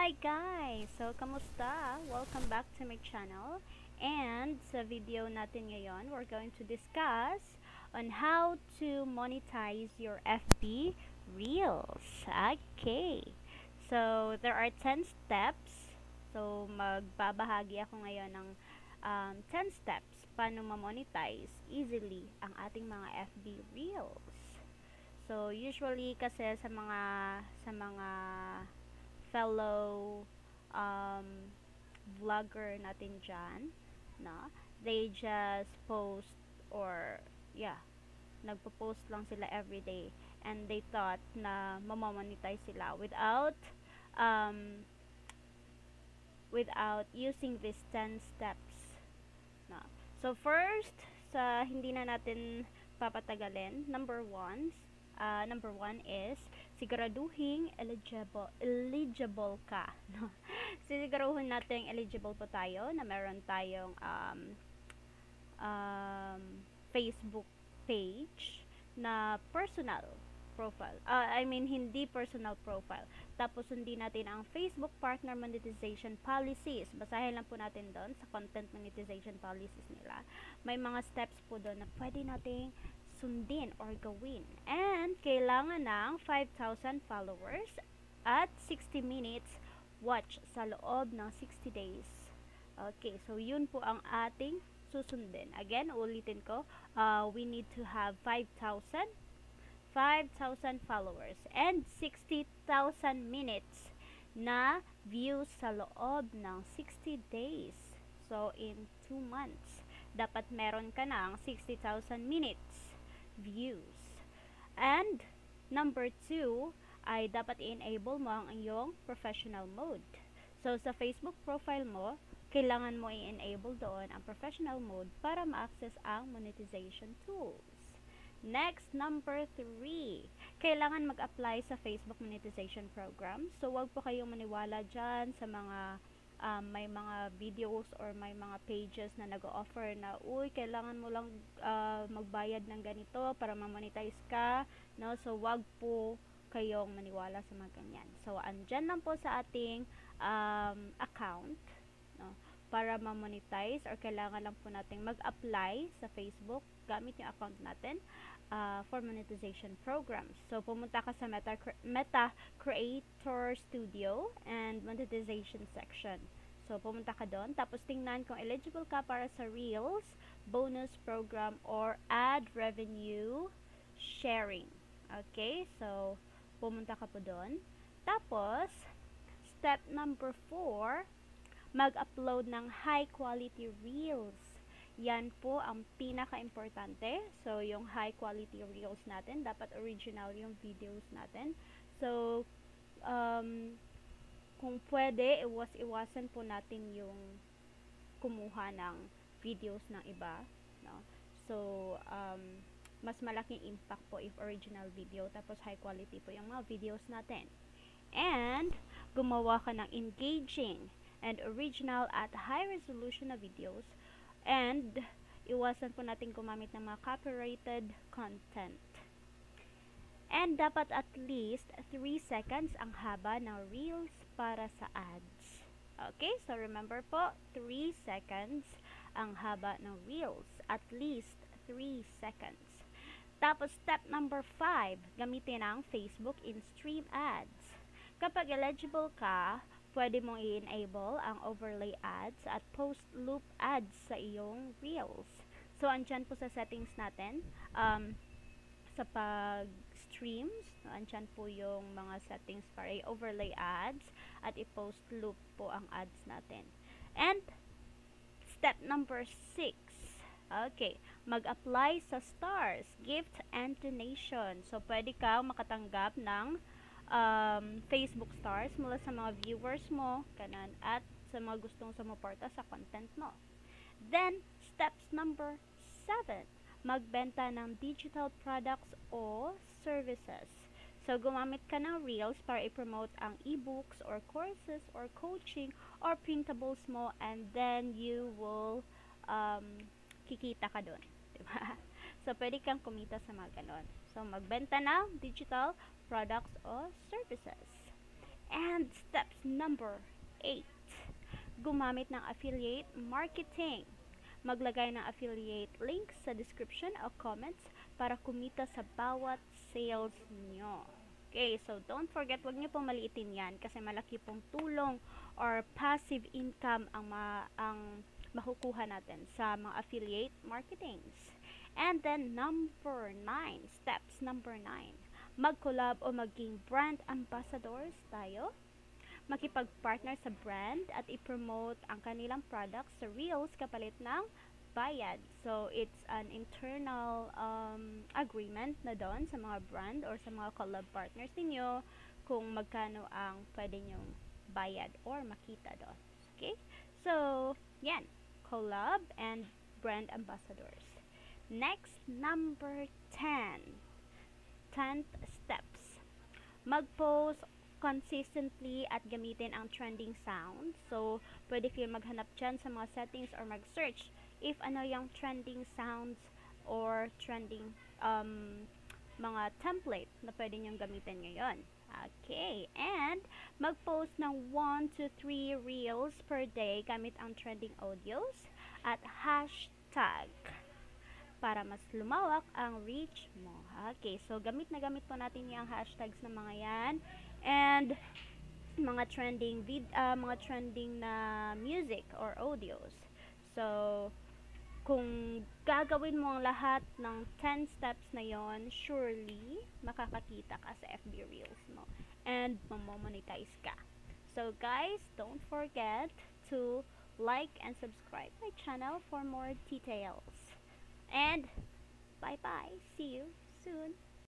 Hi guys! So, kamusta? Welcome back to my channel. And sa video natin ngayon, we're going to discuss on how to monetize your FB Reels. Okay. So, there are 10 steps. So, magbabahagi ako ngayon ng 10 steps paano ma-monetize easily ang ating mga FB Reels. So, usually kasi sa mga fellow vlogger natin dyan, no? They just post or, yeah, nagpo-post lang sila everyday and they thought na mamamonetize sila without using these 10 steps, no? So, first, sa hindi na natin papatagalin, number one is siguraduhin eligible ka, no? Siguraduhin natin eligible po tayo na meron tayong Facebook page na personal profile. Hindi personal profile. Tapos, sundin natin ang Facebook Partner Monetization Policies. Basahin lang po natin doon sa content monetization policies nila. May mga steps po doon na pwede nating sundin or gawin. And, kailangan ng 5,000 followers at 60 minutes watch sa loob ng 60 days. Okay, so yun po ang ating susundin. Again, ulitin ko, we need to have 5,000 followers and 60,000 minutes na views sa loob ng 60 days. So, in 2 months, dapat meron ka ng 60,000 minutes views. And, number 2, ay dapat i-enable mo ang iyong professional mode. So, sa Facebook profile mo, kailangan mo i-enable doon ang professional mode para ma-access ang monetization tools. Next, number 3, kailangan mag-apply sa Facebook monetization program. So, wag po kayong maniwala dyan sa mga may mga videos or may mga pages na nag-offer na, kailangan mo lang magbayad ng ganito para ma-monetize ka, no? So, wag po kayong maniwala sa mga ganyan. So, andyan lang po sa ating account, no, para ma-monetize, or kailangan lang po nating mag-apply sa Facebook gamit yung account natin for monetization programs. So, pumunta ka sa Meta Creator Studio and monetization section. So, pumunta ka doon, tapos tingnan kung eligible ka para sa Reels, bonus program, or ad revenue sharing. Okay? So, pumunta ka po doon. Tapos, step number 4, mag-upload ng high quality Reels. Yan po ang pinaka-importante. So, yung high quality Reels natin, dapat original yung videos natin. So, kung pwede, iwasan po natin yung kumuha ng videos ng iba, no? So, mas malaking impact po if original video, tapos high quality po yung mga videos natin. And, gumawa ka ng engaging and original at high resolution na videos. And, iwasan po natin gumamit ng mga copyrighted content. And, dapat at least 3 seconds ang haba ng Reels para sa ads. Okay? So, remember po, 3 seconds ang haba ng Reels. At least 3 seconds. Tapos, step number 5, gamitin ang Facebook in-stream ads. Kapag eligible ka, pwede mong i-enable ang overlay ads at post loop ads sa iyong Reels. So, andyan po sa settings natin, sa pag-streams, andyan po yung mga settings para i-overlay ads at i-post loop po ang ads natin. And, step number 6, okay, mag-apply sa stars, gift, and donation. So, pwede kang makatanggap ng Facebook stars mula sa mga viewers mo, kanan, at sa mga gustong sumuporta sa content mo. Then, steps number 7, magbenta ng digital products o services. So, gumamit ka ng Reels para i-promote ang e-books or courses or coaching or printables mo, and then you will kikita ka doon. Diba? So, pwede kang kumita sa mga ganon. So, magbenta ng digital products o services. And steps number 8, gumamit ng affiliate marketing. Maglagay ng affiliate links sa description o comments para kumita sa bawat sales nyo. Okay, so don't forget, wag nyo pong maliitin yan kasi malaki pong tulong or passive income ang makukuha natin sa mga affiliate marketings. And then number 9, steps number 9, mag-collab o maging brand ambassadors tayo. Makipag-partner sa brand at i-promote ang kanilang products sa Reels kapalit ng bayad. So, it's an internal agreement na doon sa mga brand or sa mga collab partners ninyo kung magkano ang pwede nyong bayad or makita doon. Okay? So, yan. Collab and brand ambassadors. Next, number 10. 10th steps. Mag-post consistently at gamitin ang trending sound. So, pwede kayo maghanap dyan sa mga settings or mag-search if ano yung trending sounds or trending mga template na pwede nyong gamitin ngayon. Okay, and mag-post ng 1 to 3 reels per day gamit ang trending audios at hashtag para mas lumawak ang reach mo. Okay, so gamit po natin yung hashtags na mga yan and mga trending na music or audios. So, kung gagawin mo ang lahat ng 10 steps na yon, surely makakakita ka sa FB Reels mo and mamomonetize ka. So guys, don't forget to like and subscribe my channel for more details. And bye bye. See you soon.